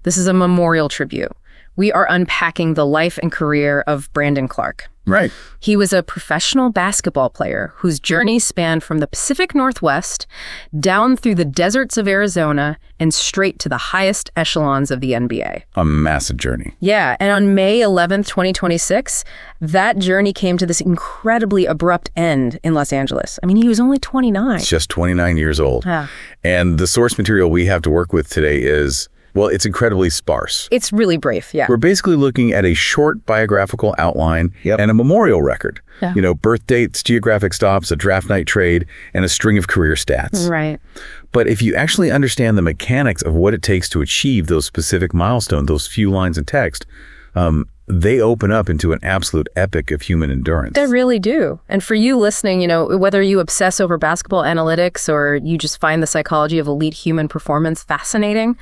This is a memorial tribute. We are unpacking the life and career of Brandon Clarke. Right. He was a professional basketball player whose journey spanned from the Pacific Northwest down through the deserts of Arizona and straight to the highest echelons of the NBA. A massive journey. Yeah, and on May 11th, 2026, that journey came to this incredibly abrupt end in Los Angeles. I mean, he was only 29. It's just 29 years old. Yeah. And the source material we have to work with today is, well, it's incredibly sparse. It's really brief, yeah. We're basically looking at a short biographical outline and a memorial record. Yeah. You know, birth dates, geographic stops, a draft night trade, and a string of career stats. Right. But if you actually understand the mechanics of what it takes to achieve those specific milestones, those few lines of text, they open up into an absolute epic of human endurance. They really do. And for you listening, you know, whether you obsess over basketball analytics or you just find the psychology of elite human performance fascinating,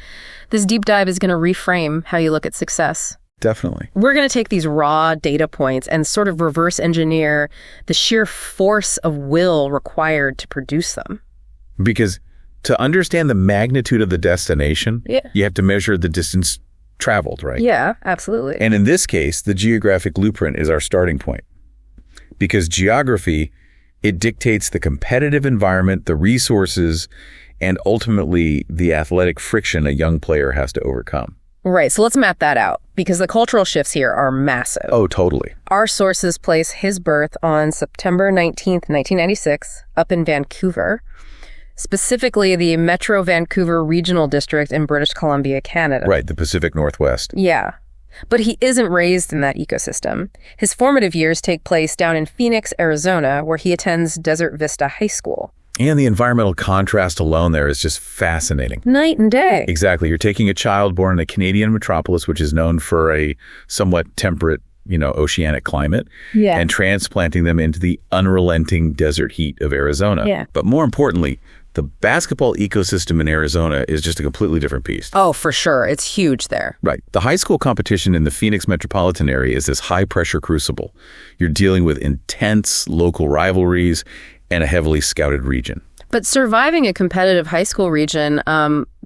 this deep dive is going to reframe how you look at success. Definitely. We're going to take these raw data points and sort of reverse engineer the sheer force of will required to produce them. Because to understand the magnitude of the destination, you have to measure the distance traveled, right? Yeah, absolutely. And in this case, the geographic blueprint is our starting point. Because geography, it dictates the competitive environment, the resources, and ultimately the athletic friction a young player has to overcome. Right, so let's map that out, because the cultural shifts here are massive. Oh, totally. Our sources place his birth on September 19th, 1996, up in Vancouver, specifically the Metro Vancouver Regional District in British Columbia, Canada. Right, the Pacific Northwest. Yeah. But he isn't raised in that ecosystem. His formative years take place down in Phoenix, Arizona, where he attends Desert Vista High School. And the environmental contrast alone there is just fascinating. Night and day. Exactly. You're taking a child born in a Canadian metropolis, which is known for a somewhat temperate, oceanic climate, and transplanting them into the unrelenting desert heat of Arizona. Yeah. But more importantly, the basketball ecosystem in Arizona is just a completely different beast. Oh, for sure. It's huge there. Right. The high school competition in the Phoenix metropolitan area is this high-pressure crucible. You're dealing with intense local rivalries and a heavily scouted region. But surviving a competitive high school region,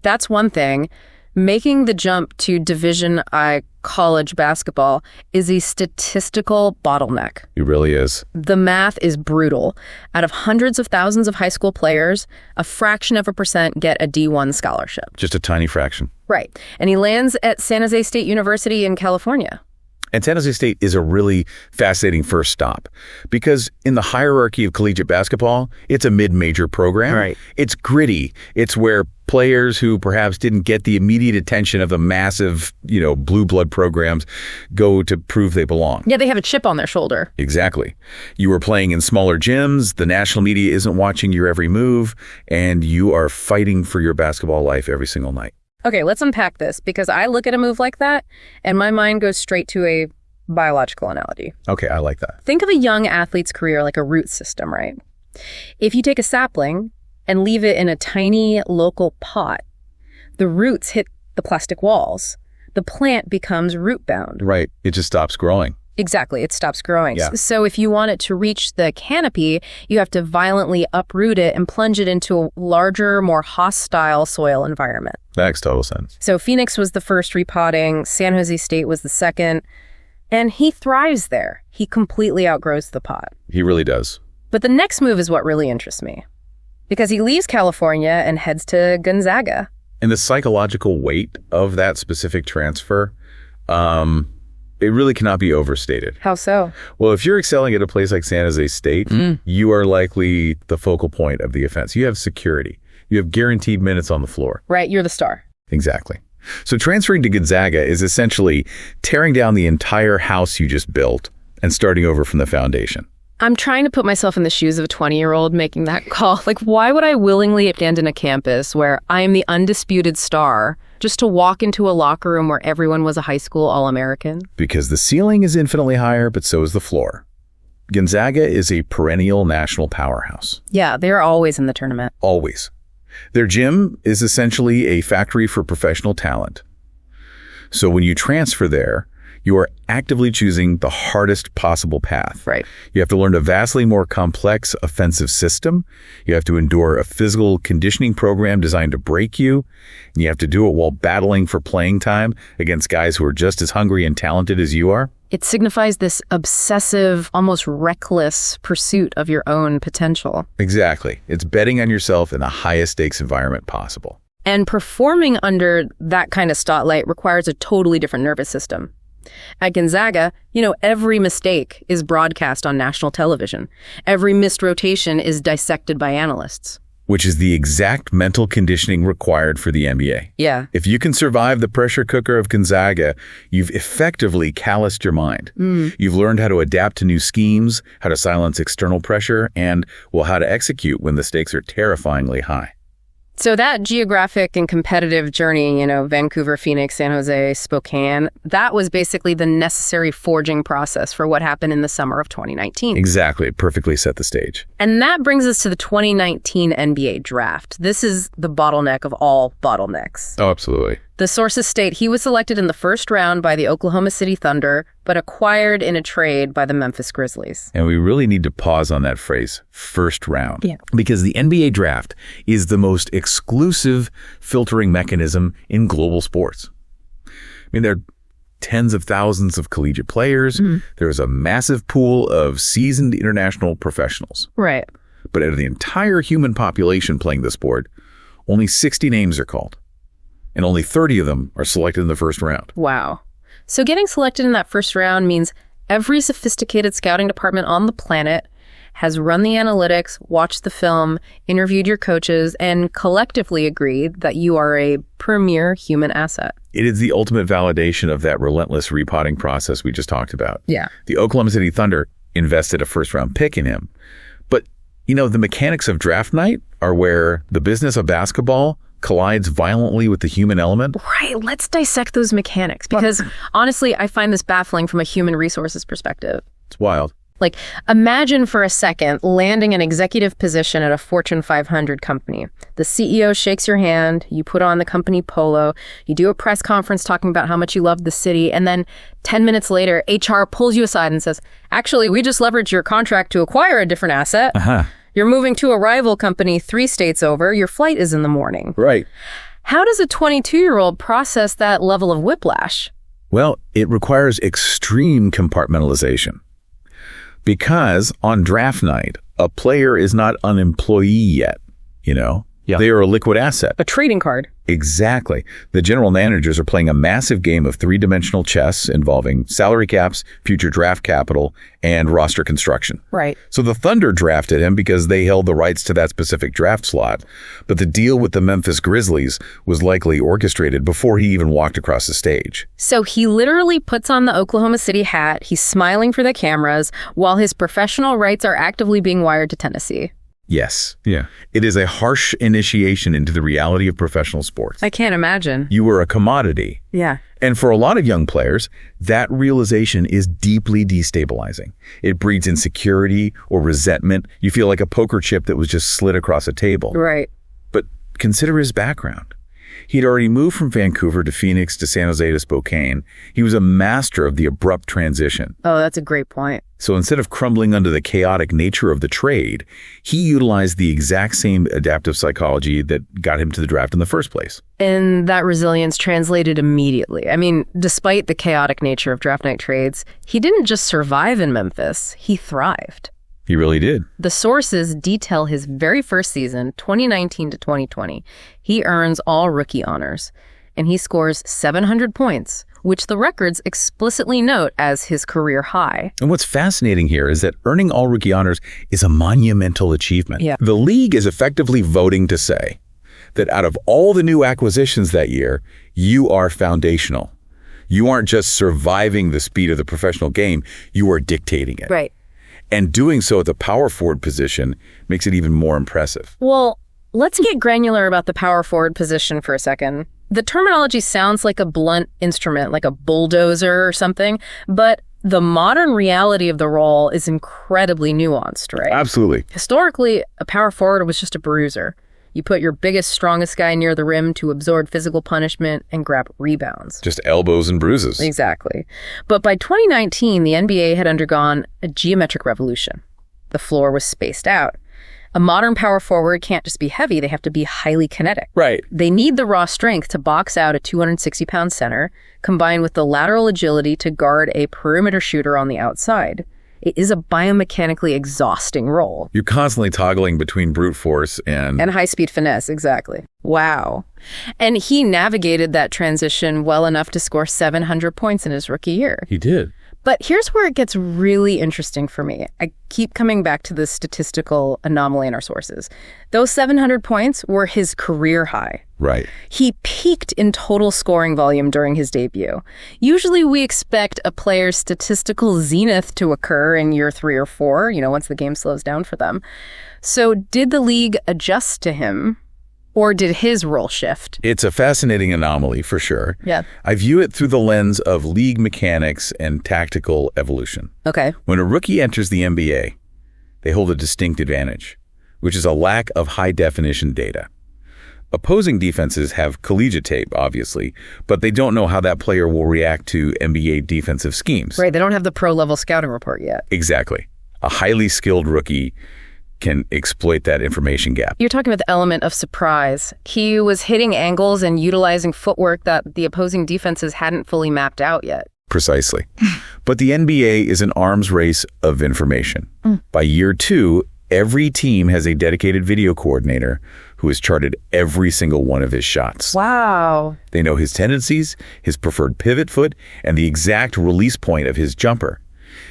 that's one thing. Making the jump to Division I college basketball is a statistical bottleneck. It really is. The math is brutal. Out of hundreds of thousands of high school players, a fraction of a percent get a D1 scholarship. Just a tiny fraction. Right. And he lands at San Jose State University in California. And San Jose State is a really fascinating first stop because in the hierarchy of collegiate basketball, it's a mid-major program. Right. It's gritty. It's where players who perhaps didn't get the immediate attention of the massive, blue blood programs go to prove they belong. Yeah, they have a chip on their shoulder. Exactly. You are playing in smaller gyms, the national media isn't watching your every move, and you are fighting for your basketball life every single night. Okay, let's unpack this because I look at a move like that and my mind goes straight to a biological analogy. Okay, I like that. Think of a young athlete's career like a root system, right? If you take a sapling and leave it in a tiny local pot, the roots hit the plastic walls. The plant becomes root bound. Right. It just stops growing. Exactly. It stops growing. Yeah. So if you want it to reach the canopy, you have to violently uproot it and plunge it into a larger, more hostile soil environment. That makes total sense. So Phoenix was the first repotting, San Jose State was the second, and he thrives there. He completely outgrows the pot. He really does. But the next move is what really interests me, because he leaves California and heads to Gonzaga. And the psychological weight of that specific transfer, it really cannot be overstated. How so? Well, if you're excelling at a place like San Jose State, you are likely the focal point of the offense. You have security. You have guaranteed minutes on the floor. Right, you're the star. Exactly. So transferring to Gonzaga is essentially tearing down the entire house you just built and starting over from the foundation. I'm trying to put myself in the shoes of a 20-year-old making that call. Like, why would I willingly abandon a campus where I am the undisputed star just to walk into a locker room where everyone was a high school All-American? Because the ceiling is infinitely higher, but so is the floor. Gonzaga is a perennial national powerhouse. Yeah, they're always in the tournament. Always. Their gym is essentially a factory for professional talent. So when you transfer there, You are actively choosing the hardest possible path. Right. You have to learn a vastly more complex offensive system. You have to endure a physical conditioning program designed to break you. And you have to do it while battling for playing time against guys who are just as hungry and talented as you are. It signifies this obsessive, almost reckless pursuit of your own potential. Exactly. It's betting on yourself in the highest stakes environment possible. And performing under that kind of spotlight requires a totally different nervous system. At Gonzaga, every mistake is broadcast on national television. Every missed rotation is dissected by analysts. Which is the exact mental conditioning required for the NBA. Yeah. If you can survive the pressure cooker of Gonzaga, you've effectively calloused your mind. You've learned how to adapt to new schemes, how to silence external pressure, and, how to execute when the stakes are terrifyingly high. So that geographic and competitive journey, Vancouver, Phoenix, San Jose, Spokane, that was basically the necessary forging process for what happened in the summer of 2019. Exactly. It perfectly set the stage. And that brings us to the 2019 NBA draft. This is the bottleneck of all bottlenecks. Oh, absolutely. The sources state he was selected in the first round by the Oklahoma City Thunder, but acquired in a trade by the Memphis Grizzlies. And we really need to pause on that phrase, first round. Yeah. Because the NBA draft is the most exclusive filtering mechanism in global sports. There are tens of thousands of collegiate players. There's a massive pool of seasoned international professionals. Right. But out of the entire human population playing the sport, only 60 names are called. And only 30 of them are selected in the first round. Wow. So getting selected in that first round means every sophisticated scouting department on the planet has run the analytics, watched the film, interviewed your coaches, and collectively agreed that you are a premier human asset. It is the ultimate validation of that relentless repotting process we just talked about. Yeah. The Oklahoma City Thunder invested a first-round pick in him. But, the mechanics of draft night are where the business of basketball collides violently with the human element. Right. Let's dissect those mechanics because honestly, I find this baffling from a human resources perspective. It's wild. Imagine for a second landing an executive position at a Fortune 500 company. The CEO shakes your hand, you put on the company polo, you do a press conference talking about how much you love the city, and then 10 minutes later, HR pulls you aside and says, actually, we just leveraged your contract to acquire a different asset. You're moving to a rival company 3 states over. Your flight is in the morning. Right. How does a 22-year-old process that level of whiplash? Well, it requires extreme compartmentalization. Because on draft night, a player is not an employee yet, Yeah. They are a liquid asset. A trading card. Exactly. The general managers are playing a massive game of 3-dimensional chess involving salary caps, future draft capital, and roster construction. Right. So the Thunder drafted him because they held the rights to that specific draft slot. But the deal with the Memphis Grizzlies was likely orchestrated before he even walked across the stage. So he literally puts on the Oklahoma City hat, he's smiling for the cameras, while his professional rights are actively being wired to Tennessee. Yes. Yeah. It is a harsh initiation into the reality of professional sports. I can't imagine. You were a commodity. Yeah. And for a lot of young players, that realization is deeply destabilizing. It breeds insecurity or resentment. You feel like a poker chip that was just slid across a table. Right. But consider his background. He'd already moved from Vancouver to Phoenix to San Jose to Spokane. He was a master of the abrupt transition. Oh, that's a great point. So instead of crumbling under the chaotic nature of the trade, he utilized the exact same adaptive psychology that got him to the draft in the first place. And that resilience translated immediately. Despite the chaotic nature of draft night trades, he didn't just survive in Memphis, he thrived. He really did. The sources detail his very first season, 2019 to 2020. He earns all rookie honors, and he scores 700 points, which the records explicitly note as his career high. And what's fascinating here is that earning all rookie honors is a monumental achievement. Yeah. The league is effectively voting to say that out of all the new acquisitions that year, you are foundational. You aren't just surviving the speed of the professional game, you are dictating it. Right. And doing so at the power forward position makes it even more impressive. Well, let's get granular about the power forward position for a second. The terminology sounds like a blunt instrument, like a bulldozer or something, but the modern reality of the role is incredibly nuanced, right? Absolutely. Historically, a power forward was just a bruiser. You put your biggest, strongest guy near the rim to absorb physical punishment and grab rebounds. Just elbows and bruises. Exactly. But by 2019, the NBA had undergone a geometric revolution. The floor was spaced out. A modern power forward can't just be heavy, they have to be highly kinetic. Right. They need the raw strength to box out a 260-pound center, combined with the lateral agility to guard a perimeter shooter on the outside. It is a biomechanically exhausting role. You're constantly toggling between brute force and high-speed finesse, exactly. Wow. And he navigated that transition well enough to score 700 points in his rookie year. He did. But here's where it gets really interesting for me. I keep coming back to this statistical anomaly in our sources. Those 700 points were his career high. Right. He peaked in total scoring volume during his debut. Usually we expect a player's statistical zenith to occur in year 3 or 4, once the game slows down for them. So did the league adjust to him? Or did his role shift? It's a fascinating anomaly, for sure. Yeah. I view it through the lens of league mechanics and tactical evolution. Okay. When a rookie enters the NBA, they hold a distinct advantage, which is a lack of high-definition data. Opposing defenses have collegiate tape, obviously, but they don't know how that player will react to NBA defensive schemes. Right, they don't have the pro-level scouting report yet. Exactly. A highly skilled rookie can exploit that information gap. You're talking about the element of surprise. He was hitting angles and utilizing footwork that the opposing defenses hadn't fully mapped out yet. Precisely. But the NBA is an arms race of information. By year 2, every team has a dedicated video coordinator who has charted every single one of his shots. Wow. They know his tendencies, his preferred pivot foot, and the exact release point of his jumper.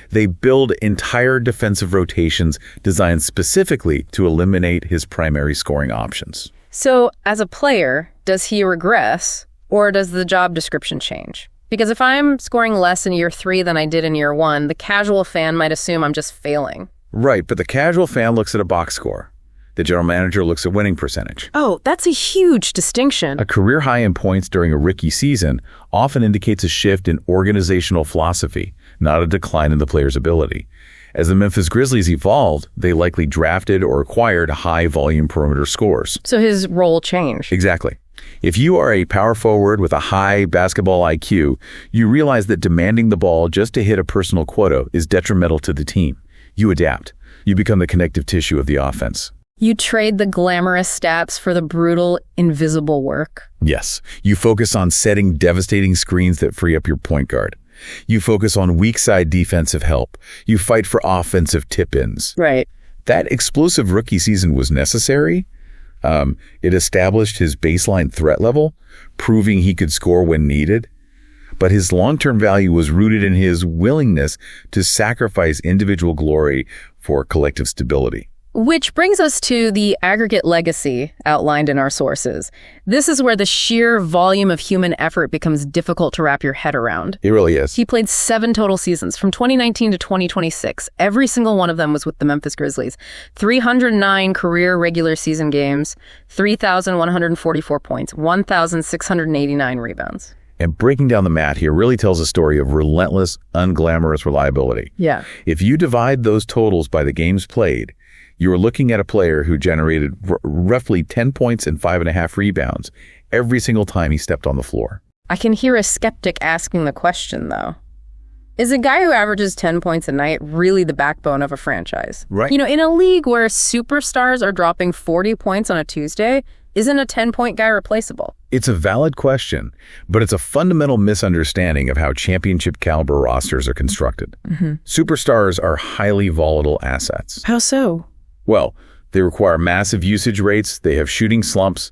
They build entire defensive rotations designed specifically to eliminate his primary scoring options. So, as a player, does he regress, or does the job description change? Because if I'm scoring less in year 3 than I did in year 1, the casual fan might assume I'm just failing. Right, but the casual fan looks at a box score. The general manager looks at winning percentage. Oh, that's a huge distinction. A career high in points during a rookie season often indicates a shift in organizational philosophy, not a decline in the player's ability. As the Memphis Grizzlies evolved, they likely drafted or acquired high-volume perimeter scorers. So his role changed. Exactly. If you are a power forward with a high basketball IQ, you realize that demanding the ball just to hit a personal quota is detrimental to the team. You adapt. You become the connective tissue of the offense. You trade the glamorous stats for the brutal, invisible work. Yes. You focus on setting devastating screens that free up your point guard. You focus on weak side defensive help. You fight for offensive tip-ins. Right. That explosive rookie season was necessary. It established his baseline threat level, proving he could score when needed. But his long-term value was rooted in his willingness to sacrifice individual glory for collective stability. Which brings us to the aggregate legacy outlined in our sources. This is where the sheer volume of human effort becomes difficult to wrap your head around. It really is. He played 7 total seasons, from 2019 to 2026. Every single one of them was with the Memphis Grizzlies. 309 career regular season games, 3,144 points, 1,689 rebounds. And breaking down the math here really tells a story of relentless, unglamorous reliability. Yeah. If you divide those totals by the games played, you are looking at a player who generated roughly 10 points and 5.5 rebounds every single time he stepped on the floor. I can hear a skeptic asking the question, though. Is a guy who averages 10 points a night really the backbone of a franchise? Right. In a league where superstars are dropping 40 points on a Tuesday, isn't a 10-point guy replaceable? It's a valid question, but it's a fundamental misunderstanding of how championship caliber rosters are constructed. Superstars are highly volatile assets. How so? Well, they require massive usage rates, they have shooting slumps.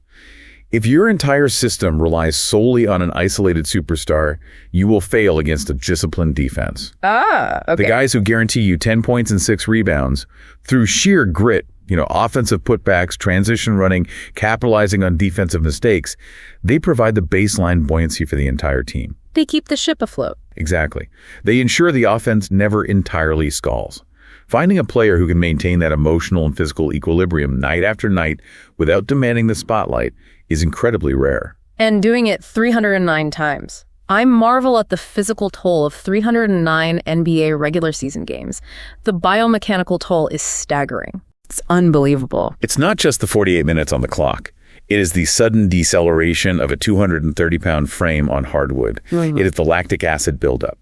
If your entire system relies solely on an isolated superstar, you will fail against a disciplined defense. Okay. The guys who guarantee you 10 points and 6 rebounds, through sheer grit, offensive putbacks, transition running, capitalizing on defensive mistakes, they provide the baseline buoyancy for the entire team. They keep the ship afloat. Exactly. They ensure the offense never entirely stalls. Finding a player who can maintain that emotional and physical equilibrium night after night without demanding the spotlight is incredibly rare. And doing it 309 times. I marvel at the physical toll of 309 NBA regular season games. The biomechanical toll is staggering. It's unbelievable. It's not just the 48 minutes on the clock. It is the sudden deceleration of a 230-pound frame on hardwood. It is the lactic acid buildup.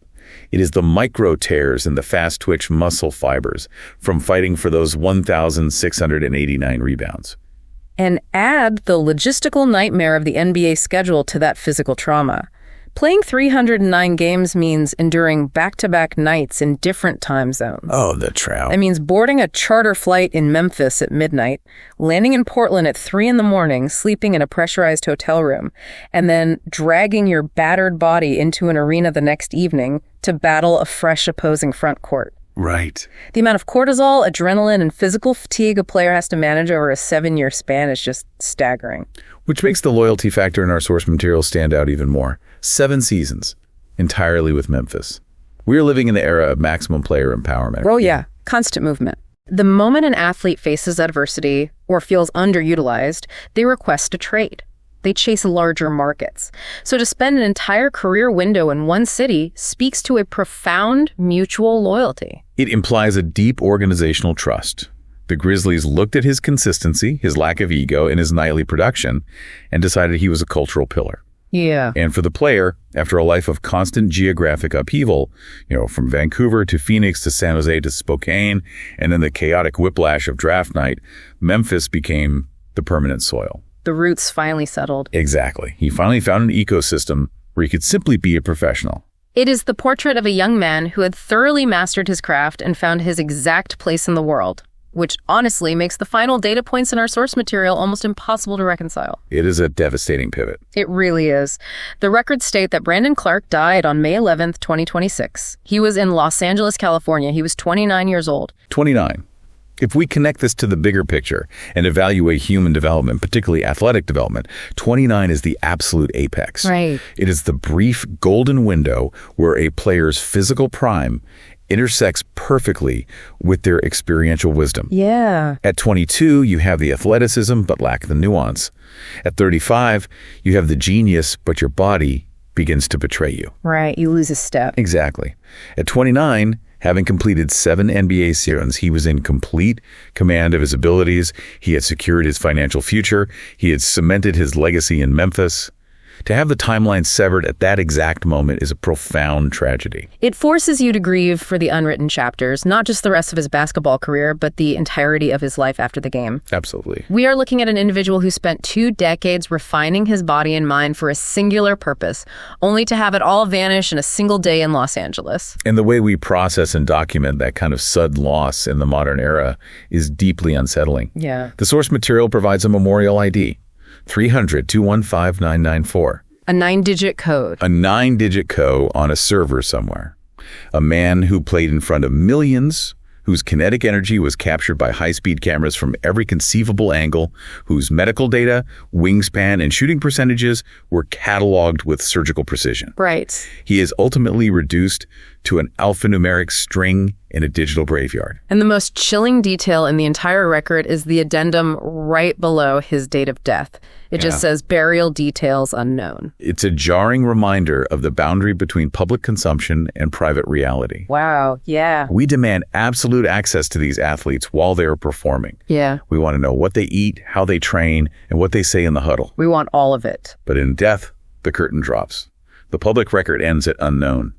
It is the micro tears in the fast-twitch muscle fibers from fighting for those 1,689 rebounds. And add the logistical nightmare of the NBA schedule to that physical trauma. Playing 309 games means enduring back-to-back nights in different time zones. Oh, the trout. It means boarding a charter flight in Memphis at midnight, landing in Portland at 3 in the morning, sleeping in a pressurized hotel room, and then dragging your battered body into an arena the next evening to battle a fresh opposing front court. Right. The amount of cortisol, adrenaline, and physical fatigue a player has to manage over a 7-year span is just staggering. Which makes the loyalty factor in our source material stand out even more. 7 seasons, entirely with Memphis. We are living in the era of maximum player empowerment. Oh yeah, constant movement. The moment an athlete faces adversity or feels underutilized, they request a trade. They chase larger markets. So to spend an entire career window in one city speaks to a profound mutual loyalty. It implies a deep organizational trust. The Grizzlies looked at his consistency, his lack of ego, and his nightly production, and decided he was a cultural pillar. Yeah. And for the player, after a life of constant geographic upheaval, from Vancouver to Phoenix to San Jose to Spokane, and then the chaotic whiplash of draft night, Memphis became the permanent soil. The roots finally settled. Exactly. He finally found an ecosystem where he could simply be a professional. It is the portrait of a young man who had thoroughly mastered his craft and found his exact place in the world, which honestly makes the final data points in our source material almost impossible to reconcile. It is a devastating pivot. It really is. The records state that Brandon Clarke died on May 11th, 2026. He was in Los Angeles, California. He was 29 years old. 29. If we connect this to the bigger picture and evaluate human development, particularly athletic development, 29 is the absolute apex. Right. It is the brief golden window where a player's physical prime intersects perfectly with their experiential wisdom. Yeah. At 22, you have the athleticism but lack the nuance. At 35, you have the genius but your body begins to betray you. Right. You lose a step. Exactly. At 29, having completed 7 NBA seasons, he was in complete command of his abilities. He had secured his financial future. He had cemented his legacy in Memphis. To have the timeline severed at that exact moment is a profound tragedy. It forces you to grieve for the unwritten chapters, not just the rest of his basketball career, but the entirety of his life after the game. Absolutely. We are looking at an individual who spent 2 decades refining his body and mind for a singular purpose, only to have it all vanish in a single day in Los Angeles. And the way we process and document that kind of sudden loss in the modern era is deeply unsettling. Yeah. The source material provides a memorial ID. 300-215-994. A 9-digit code. A 9-digit code on a server somewhere. A man who played in front of millions, whose kinetic energy was captured by high-speed cameras from every conceivable angle, whose medical data, wingspan, and shooting percentages were cataloged with surgical precision. Right. He is ultimately reduced to an alphanumeric string in a digital graveyard. And the most chilling detail in the entire record is the addendum right below his date of death. It just says burial details unknown. It's a jarring reminder of the boundary between public consumption and private reality. Wow, yeah. We demand absolute access to these athletes while they are performing. Yeah. We want to know what they eat, how they train, and what they say in the huddle. We want all of it. But in death, the curtain drops. The public record ends at unknown.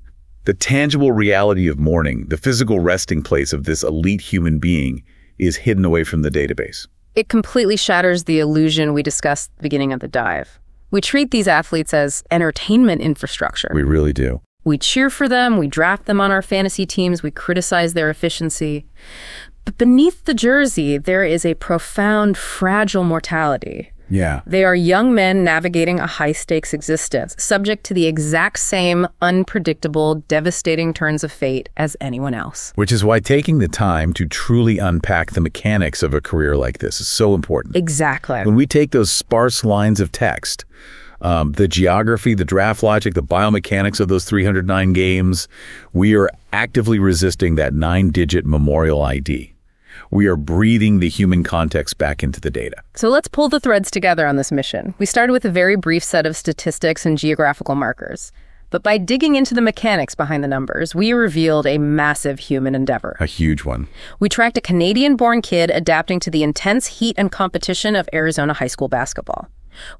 The tangible reality of mourning, the physical resting place of this elite human being, is hidden away from the database. It completely shatters the illusion we discussed at the beginning of the dive. We treat these athletes as entertainment infrastructure. We really do. We cheer for them, we draft them on our fantasy teams, we criticize their efficiency. But beneath the jersey, there is a profound, fragile mortality. Yeah. They are young men navigating a high-stakes existence, subject to the exact same unpredictable, devastating turns of fate as anyone else. Which is why taking the time to truly unpack the mechanics of a career like this is so important. Exactly. When we take those sparse lines of text, the geography, the draft logic, the biomechanics of those 309 games, we are actively resisting that 9-digit memorial ID. We are breathing the human context back into the data. So let's pull the threads together on this mission. We started with a very brief set of statistics and geographical markers. But by digging into the mechanics behind the numbers, we revealed a massive human endeavor. A huge one. We tracked a Canadian-born kid adapting to the intense heat and competition of Arizona high school basketball.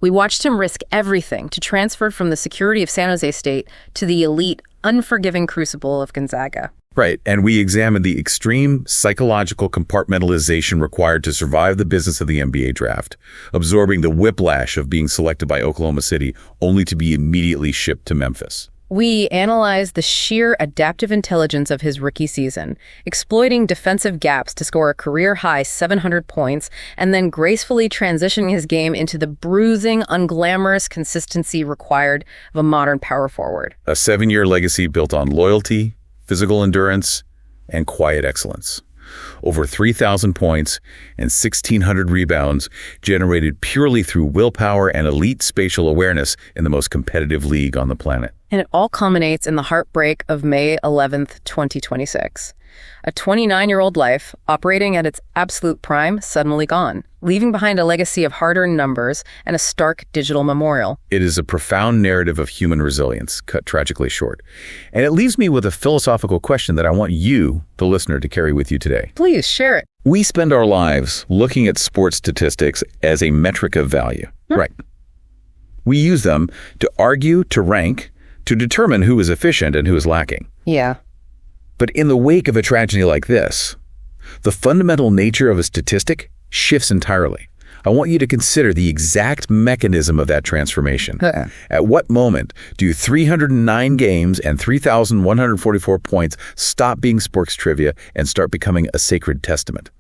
We watched him risk everything to transfer from the security of San Jose State to the elite, unforgiving crucible of Gonzaga. Right, and we examined the extreme psychological compartmentalization required to survive the business of the NBA draft, absorbing the whiplash of being selected by Oklahoma City only to be immediately shipped to Memphis. We analyzed the sheer adaptive intelligence of his rookie season, exploiting defensive gaps to score a career-high 700 points, and then gracefully transitioning his game into the bruising, unglamorous consistency required of a modern power forward. A 7-year legacy built on loyalty, physical endurance, and quiet excellence. Over 3,000 points and 1,600 rebounds generated purely through willpower and elite spatial awareness in the most competitive league on the planet. And it all culminates in the heartbreak of May 11th, 2026. A 29-year-old life, operating at its absolute prime, suddenly gone, leaving behind a legacy of hard-earned numbers and a stark digital memorial. It is a profound narrative of human resilience, cut tragically short. And it leaves me with a philosophical question that I want you, the listener, to carry with you today. Please share it. We spend our lives looking at sports statistics as a metric of value. Right. We use them to argue, to rank, to determine who is efficient and who is lacking. Yeah. But in the wake of a tragedy like this, the fundamental nature of a statistic shifts entirely. I want you to consider the exact mechanism of that transformation. At what moment do 309 games and 3,144 points stop being sports trivia and start becoming a sacred testament?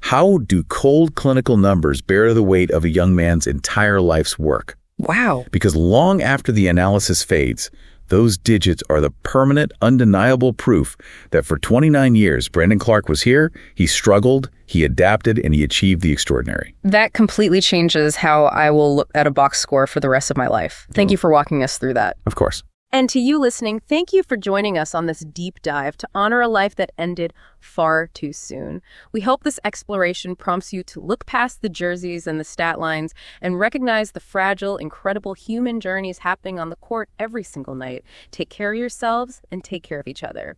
How do cold clinical numbers bear the weight of a young man's entire life's work? Wow. Because long after the analysis fades, those digits are the permanent, undeniable proof that for 29 years, Brandon Clarke was here, he struggled, he adapted, and he achieved the extraordinary. That completely changes how I will look at a box score for the rest of my life. Thank you for walking us through that. Of course. And to you listening, thank you for joining us on this deep dive to honor a life that ended far too soon. We hope this exploration prompts you to look past the jerseys and the stat lines and recognize the fragile, incredible human journeys happening on the court every single night. Take care of yourselves and take care of each other.